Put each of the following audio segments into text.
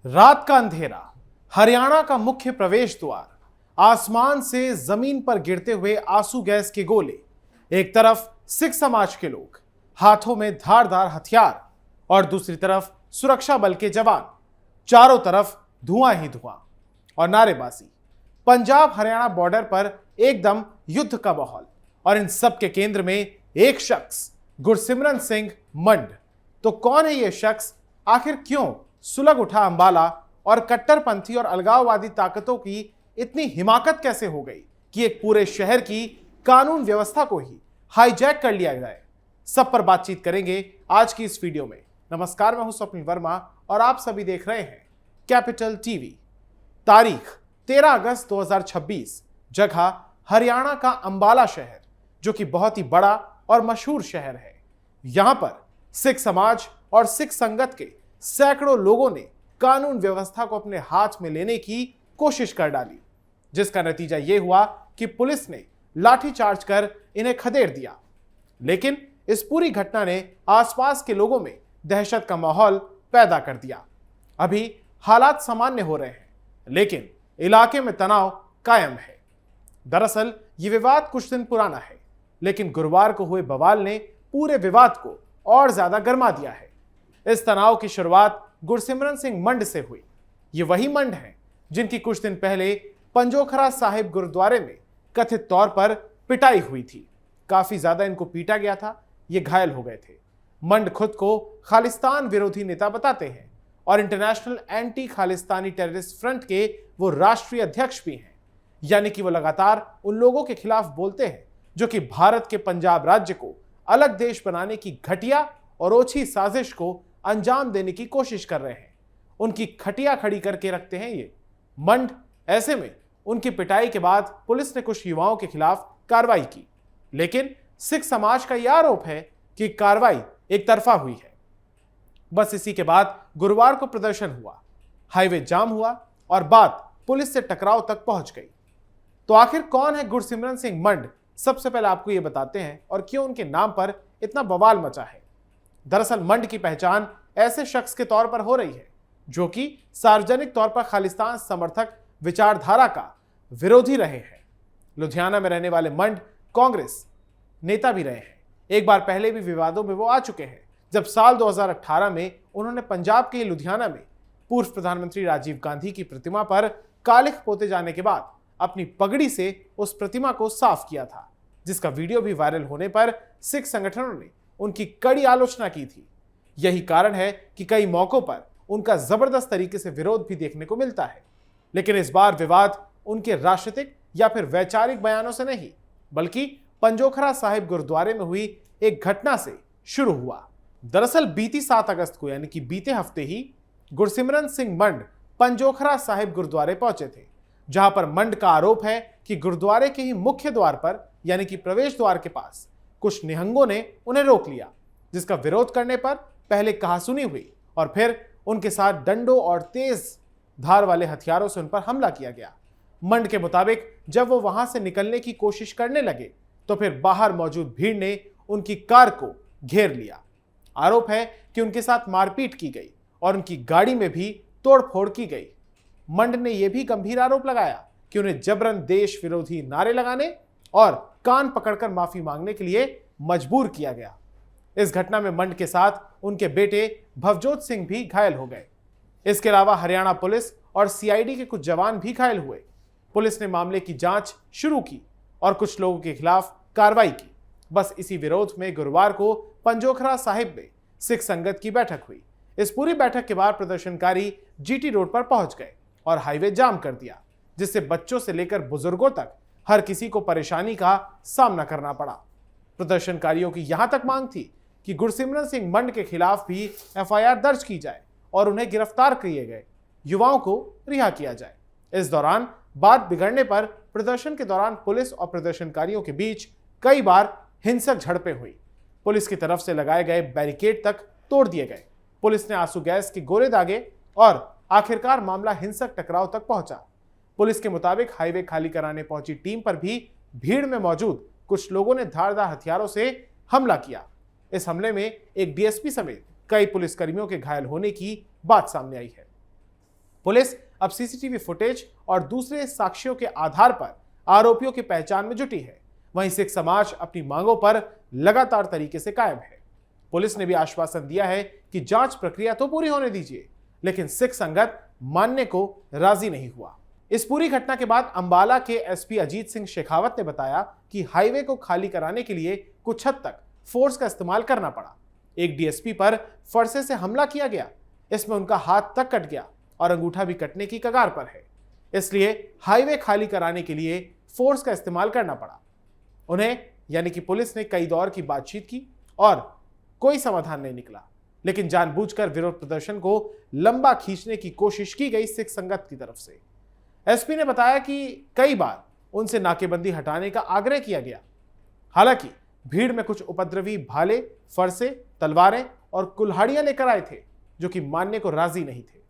रात का अंधेरा, हरियाणा का मुख्य प्रवेश द्वार, आसमान से जमीन पर गिरते हुए आंसू गैस के गोले, एक तरफ सिख समाज के लोग, हाथों में धारदार हथियार और दूसरी तरफ सुरक्षा बल के जवान, चारों तरफ धुआं ही धुआं और नारेबाजी। पंजाब हरियाणा बॉर्डर पर एकदम युद्ध का माहौल और इन सब के केंद्र में एक शख्स, गुरसिमरन सिंह मंड। तो कौन है यह शख्स? आखिर क्यों सुलग उठा अंबाला और कट्टरपंथी और अलगाववादी ताकतों की इतनी हिमाकत कैसे हो गई कि एक पूरे शहर की कानून व्यवस्था को ही हाईजैक कर लिया जाए? सब पर बातचीत करेंगे आज की इस वीडियो में। नमस्कार, मैं हूं स्वप्निल वर्मा और आप सभी देख रहे हैं कैपिटल टीवी। तारीख 13 अगस्त 2026, जगह हरियाणा का अंबाला शहर, जो कि बहुत ही बड़ा और मशहूर शहर है। यहां पर सिख समाज और सिख संगत के सैकड़ों लोगों ने कानून व्यवस्था को अपने हाथ में लेने की कोशिश कर डाली, जिसका नतीजा यह हुआ कि पुलिस ने लाठीचार्ज कर इन्हें खदेड़ दिया। लेकिन इस पूरी घटना ने आसपास के लोगों में दहशत का माहौल पैदा कर दिया। अभी हालात सामान्य हो रहे हैं, लेकिन इलाके में तनाव कायम है। दरअसल ये विवाद कुछ दिन पुराना है, लेकिन गुरुवार को हुए बवाल ने पूरे विवाद को और ज्यादा गर्मा दिया है। इस तनाव की शुरुआत गुरसिमरन सिंह मंड से हुई। ये वही मंड हैं जिनकी कुछ दिन पहले पंजोखरा साहिब गुरुद्वारे में कथित तौर पर पिटाई हुई थी। काफी ज्यादा इनको पीटा गया था, ये घायल हो गए थे। मंड खुद को खालिस्तान विरोधी नेता बताते हैं और international anti Khalistani terrorist front के वो राष्ट्रीय अध्यक्ष भी हैं। यानी कि वो लगातार उन लोगों के खिलाफ बोलते हैं जो कि भारत के पंजाब राज्य को अलग देश बनाने की घटिया और ओछी साजिश को अंजाम देने की कोशिश कर रहे हैं। उनकी खटिया खड़ी करके रखते हैं ये मंड। ऐसे में उनकी पिटाई के बाद पुलिस ने कुछ युवाओं के खिलाफ कार्रवाई की, लेकिन सिख समाज का यह आरोप है कि कार्रवाई एक तरफा हुई है। बस इसी के बाद गुरुवार को प्रदर्शन हुआ, हाईवे जाम हुआ और बात पुलिस से टकराव तक पहुंच गई। तो आखिर कौन है गुरसिमरन सिंह मंड? सबसे पहले आपको यह बताते हैं और क्यों उनके नाम पर इतना बवाल मचा है। दरअसल मंड की पहचान ऐसे शख्स के तौर पर हो रही है जो कि सार्वजनिक तौर पर खालिस्तान समर्थक विचारधारा का विरोधी रहे हैं। लुधियाना में रहने वाले मंड कांग्रेस नेता भी रहे हैं। एक बार पहले भी विवादों में वो आ चुके हैं, जब साल 2018 में उन्होंने पंजाब के लुधियाना में पूर्व प्रधानमंत्री राजीव गांधी की प्रतिमा पर कालिख पोते जाने के बाद अपनी पगड़ी से उस प्रतिमा को साफ किया था, जिसका वीडियो भी वायरल होने पर सिख संगठनों ने उनकी कड़ी आलोचना की थी। यही कारण है कि कई मौकों पर उनका जबरदस्त तरीके से विरोध भी देखने को मिलता है। लेकिन इस बार विवाद उनके राजनीतिक या फिर वैचारिक बयानों से नहीं, बल्कि पंजोखरा साहिब गुरुद्वारे में हुई एक घटना से शुरू हुआ। दरअसल बीती 7 अगस्त को, यानी कि बीते हफ्ते ही, गुरसिमरन सिंह मंड पंजोखरा साहिब गुरुद्वारे पहुंचे थे, जहां पर मंड का आरोप है कि गुरुद्वारे के ही मुख्य द्वार पर, यानी कि प्रवेश द्वार के पास, कुछ निहंगों ने उन्हें रोक लिया, जिसका विरोध करने पर पहले कहासुनी हुई और फिर उनके साथ डंडों और तेज धार वाले हथियारों से उन पर हमला किया गया। मंड के मुताबिक जब वो वहां से निकलने की कोशिश करने लगे तो फिर बाहर मौजूद भीड़ ने उनकी कार को घेर लिया। आरोप है कि उनके साथ मारपीट की गई और उनकी गाड़ी में भी तोड़फोड़ की गई। मंड ने यह भी गंभीर आरोप लगाया कि उन्हें जबरन देश विरोधी नारे लगाने और कान पकड़कर माफी मांगने के लिए मजबूर किया गया। इस घटना में मंड के साथ उनके बेटे भवजोत सिंह भी घायल हो गए। इसके अलावा हरियाणा पुलिस और सीआईडी के कुछ जवान भी घायल हुए। पुलिस ने मामले की जांच शुरू की और कुछ लोगों के खिलाफ कार्रवाई की। बस इसी विरोध में गुरुवार को पंजोखरा साहिब में सिख संगत की बैठक हुई। इस पूरी बैठक के बाद प्रदर्शनकारी जीटी रोड पर पहुंच गए और हाईवे जाम कर दिया, जिससे बच्चों से लेकर बुजुर्गों तक हर किसी को परेशानी का सामना करना पड़ा। प्रदर्शनकारियों की यहां तक मांग थी कि गुरसिमरन सिंह मंड के खिलाफ भी एफआईआर दर्ज की जाए और उन्हें गिरफ्तार किए गए युवाओं को रिहा किया जाए। इस दौरान बात बिगड़ने पर प्रदर्शन के दौरान पुलिस और प्रदर्शनकारियों के बीच कई बार हिंसक झड़पें हुई। पुलिस की तरफ से लगाए गए बैरिकेड तक तोड़ दिए गए। पुलिस ने आंसू गैस के गोले दागे और आखिरकार मामला हिंसक टकराव तक पहुंचा। पुलिस के मुताबिक हाईवे खाली कराने पहुंची टीम पर भी भीड़ में मौजूद कुछ लोगों ने धारदार हथियारों से हमला किया। इस हमले में एक डीएसपी समेत कई पुलिसकर्मियों के घायल होने की बात सामने आई है। पुलिस अब सीसीटीवी फुटेज और दूसरे साक्ष्यों के आधार पर आरोपियों की पहचान में जुटी है। वहीं सिख समाज अपनी मांगों पर लगातार तरीके से कायम है। पुलिस ने भी आश्वासन दिया है कि जांच प्रक्रिया तो पूरी होने दीजिए, लेकिन सिख संगत मानने को राजी नहीं हुआ। इस पूरी घटना के बाद अंबाला के एसपी अजीत सिंह शेखावत ने बताया कि हाईवे को खाली कराने के लिए कुछ हद तक फोर्स का इस्तेमाल करना पड़ा। एक डीएसपी पर फरसे से हमला किया गया, इसमें उनका हाथ तक कट गया और अंगूठा भी कटने की कगार पर है। इसलिए हाईवे खाली कराने के लिए फोर्स का इस्तेमाल करना पड़ा। उन्हें यानी कि पुलिस ने कई दौर की बातचीत की और कोई समाधान नहीं निकला, लेकिन जानबूझकर विरोध प्रदर्शन को लंबा खींचने की कोशिश की गई सिख संगत की तरफ से। एसपी ने बताया कि कई बार उनसे नाकेबंदी हटाने का आग्रह किया गया। हालांकि भीड़ में कुछ उपद्रवी भाले, फरसे, तलवारें और कुल्हाड़ियां लेकर आए थे, जो कि मानने को राजी नहीं थे।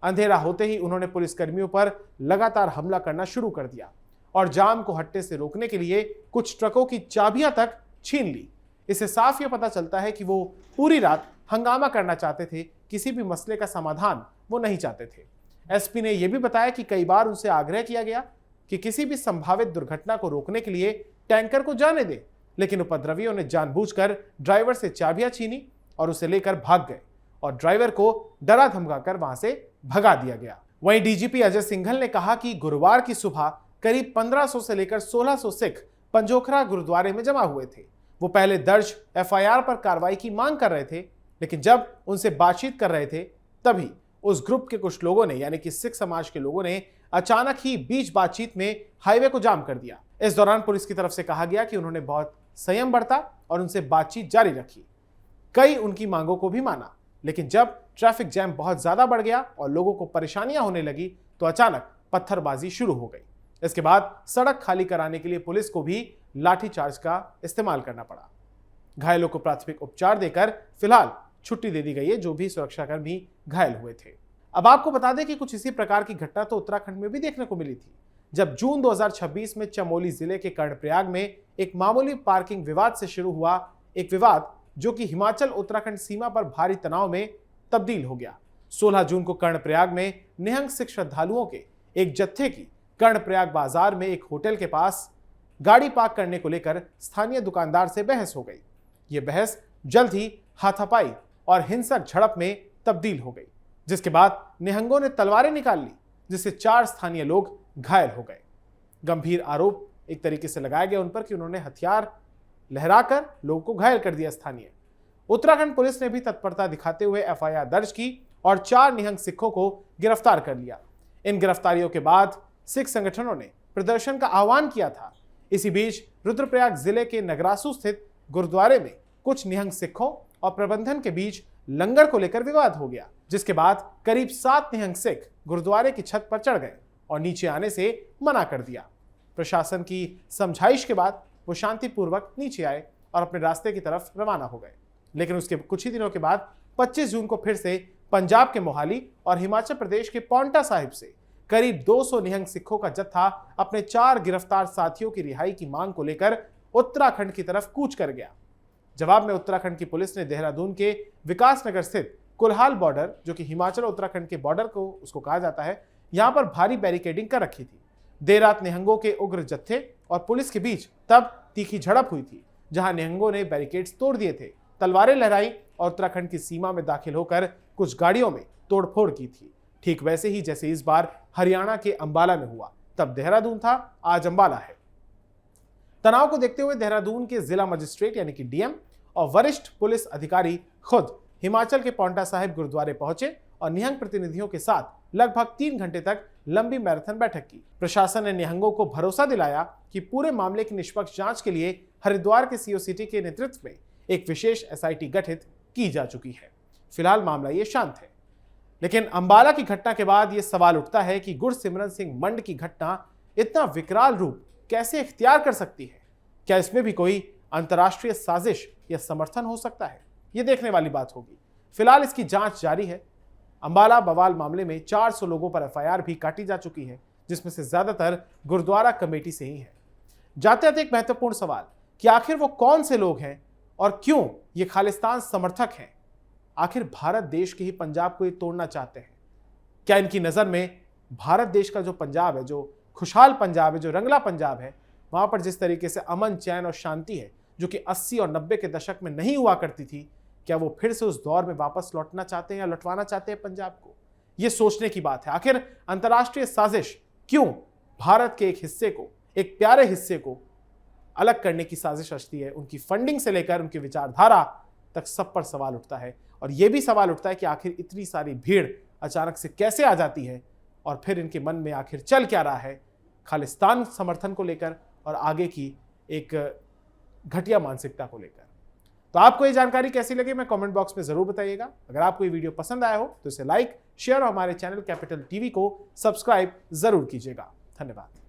अंधेरा होते ही उन्होंने पुलिसकर्मियों पर लगातार हमला करना शुरू कर दिया और जाम को हटने से रोकने के लिए कुछ ट्रकों की चाबियां तक छीन ली। इससे साफ यह पता चलता है कि वो पूरी रात हंगामा करना चाहते थे, किसी भी मसले का समाधान वो नहीं चाहते थे। एसपी ने यह भी बताया कि कई बार उनसे आग्रह किया गया कि किसी भी संभावित दुर्घटना को रोकने के लिए टैंकर को जाने दे, लेकिन उपद्रवियों ने जानबूझकर ड्राइवर से चाबियां छीनी और उसे लेकर भाग गए और ड्राइवर को डरा धमकाकर वहां से भगा दिया गया। वहीं डीजीपी अजय सिंघल ने कहा कि गुरुवार की सुबह करीब 1500 से लेकर 1600 सिख पंजोखरा गुरुद्वारे में जमा हुए थे। वो पहले दर्ज एफआईआर पर कार्रवाई की मांग कर रहे थे, लेकिन जब उनसे बातचीत कर रहे थे तभी उस ग्रुप के कुछ लोगों ने यानी कि सिख समाज के लोगों ने अचानक ही बीच बातचीत में हाईवे को जाम कर दिया। इस दौरान पुलिस की तरफ से कहा गया कि उन्होंने बहुत संयम बरता और उनसे बातचीत जारी रखी। कई उनकी मांगों को भी माना, लेकिन जब ट्रैफिक जैम बहुत ज्यादा बढ़ गया और लोगों को परेशानियां होने लगी तो अचानक पत्थरबाजी शुरू हो गई। इसके बाद सड़क खाली कराने के लिए पुलिस को भी लाठीचार्ज का इस्तेमाल करना पड़ा। घायलों को प्राथमिक उपचार देकर फिलहाल छुट्टी दे दी गई है, जो भी सुरक्षाकर्मी घायल हुए थे। अब आपको बता दें कि कुछ इसी प्रकार की घटना तो उत्तराखंड में भी देखने को मिली थी, जब जून 2026 में चमोली जिले के कर्णप्रयाग में एक मामूली पार्किंग विवाद से शुरू हुआ एक विवाद जो कि हिमाचल उत्तराखंड सीमा पर भारी तनाव में तब्दील हो गया। 16 जून को कर्णप्रयाग में निहंग सिख श्रद्धालुओं के एक जत्थे की कर्णप्रयाग बाजार में एक होटल के पास गाड़ी पार्क करने को लेकर स्थानीय दुकानदार से बहस हो गई। यह बहस जल्द ही हाथापाई और हिंसक झड़प में तब्दील हो गई, जिसके बाद निहंगों ने तलवारें निकाल ली, जिससे 4 स्थानीय लोग घायल हो गए। गंभीर आरोप एक तरीके से लगाया गया उन पर कि उन्होंने हथियार लहराकर लोगों को घायल कर दिया। स्थानीय उत्तराखंड पुलिस ने भी तत्परता दिखाते हुए एफआईआर दर्ज की और 4 निहंग सिखों को गिरफ्तार कर लिया। इन गिरफ्तारियों के बाद सिख संगठनों ने प्रदर्शन का आह्वान किया था। इसी बीच रुद्रप्रयाग जिले के नगरासू स्थित गुरुद्वारे में कुछ निहंग सिखों और प्रबंधन के बीच लंगर को लेकर विवाद हो गया, जिसके बाद करीब 7 निहंग सिख गुरुद्वारे की छत पर चढ़ गए और नीचे आने से मना कर दिया। प्रशासन की समझाइश के बाद वो शांतिपूर्वक नीचे आए और अपने रास्ते की तरफ रवाना हो गए। लेकिन उसके कुछ ही दिनों के बाद 25 जून को फिर से पंजाब के मोहाली और हिमाचल प्रदेश के पांवटा साहिब से करीब 200 निहंग सिखों का जत्था अपने 4 गिरफ्तार साथियों की रिहाई की मांग को लेकर उत्तराखंड की तरफ कूच कर गया। जवाब में उत्तराखंड की पुलिस ने देहरादून के विकासनगर स्थित कुल्हाल बॉर्डर, जो कि हिमाचल उत्तराखंड के बॉर्डर को उसको कहा जाता है, यहां पर भारी बैरिकेडिंग कर रखी थी। देर रात निहंगों के उग्र जत्थे और पुलिस के बीच तब तीखी झड़प हुई थी, जहां निहंगों ने बैरिकेड्स तोड़ दिए थे, तलवारें लहराई और उत्तराखंड की सीमा में दाखिल होकर कुछ गाड़ियों में तोड़फोड़ की थी। ठीक वैसे ही जैसे इस बार हरियाणा के अंबाला में हुआ, तब देहरादून था, आज अंबाला है। तनाव को देखते हुए देहरादून के जिला मजिस्ट्रेट यानी कि डीएम और वरिष्ठ पुलिस अधिकारी खुद हिमाचल के पांवटा साहिब गुरुद्वारे पहुंचे और निहंग प्रतिनिधियों के साथ लगभग 3 घंटे तक लंबी मैराथन बैठक की। प्रशासन ने निहंगों को भरोसा दिलाया कि पूरे मामले की निष्पक्ष जांच के लिए हरिद्वार के सीओसीटी के नेतृत्व में एक विशेष एसआईटी गठित की जा चुकी है। फिलहाल मामला ये शांत है, लेकिन अंबाला की घटना के बाद यह सवाल उठता है कि गुरसिमरन सिंह मंड की घटना इतना विकराल रूप कैसे इख्तियार कर सकती है? क्या इसमें भी कोई अंतर्राष्ट्रीय साजिश या समर्थन हो सकता है? यह देखने वाली बात होगी। फिलहाल इसकी जांच जारी है। अंबाला बवाल मामले में 400 लोगों पर एफआईआर भी काटी जा चुकी है, जिसमें से ज्यादातर गुरुद्वारा कमेटी से ही है। जाते जाते एक महत्वपूर्ण सवाल कि आखिर वो कौन से लोग हैं और क्यों ये खालिस्तान समर्थक हैं? आखिर भारत देश के ही पंजाब को ये तोड़ना चाहते हैं? क्या इनकी नज़र में भारत देश का जो पंजाब है, जो खुशहाल पंजाब है, जो रंगला पंजाब है, वहाँ पर जिस तरीके से अमन, चैन और शांति है, जो कि 80 और 90 के दशक में नहीं हुआ करती थी, क्या वो फिर से उस दौर में वापस लौटना चाहते हैं या लौटवाना चाहते हैं पंजाब को? ये सोचने की बात है। आखिर अंतर्राष्ट्रीय साजिश क्यों भारत के एक हिस्से को, एक प्यारे हिस्से को अलग करने की साजिश रचती है? उनकी फंडिंग से लेकर उनकी विचारधारा तक सब पर सवाल उठता है। और यह भी सवाल उठता है कि आखिर इतनी सारी भीड़ अचानक से कैसे आ जाती है और फिर इनके मन में आखिर चल क्या रहा है खालिस्तान समर्थन को लेकर और आगे की एक घटिया मानसिकता को लेकर। तो आपको ये जानकारी कैसी लगी मैं कमेंट बॉक्स में जरूर बताइएगा। अगर आपको ये वीडियो पसंद आया हो तो इसे लाइक, शेयर और हमारे चैनल कैपिटल टीवी को सब्सक्राइब जरूर कीजिएगा। धन्यवाद।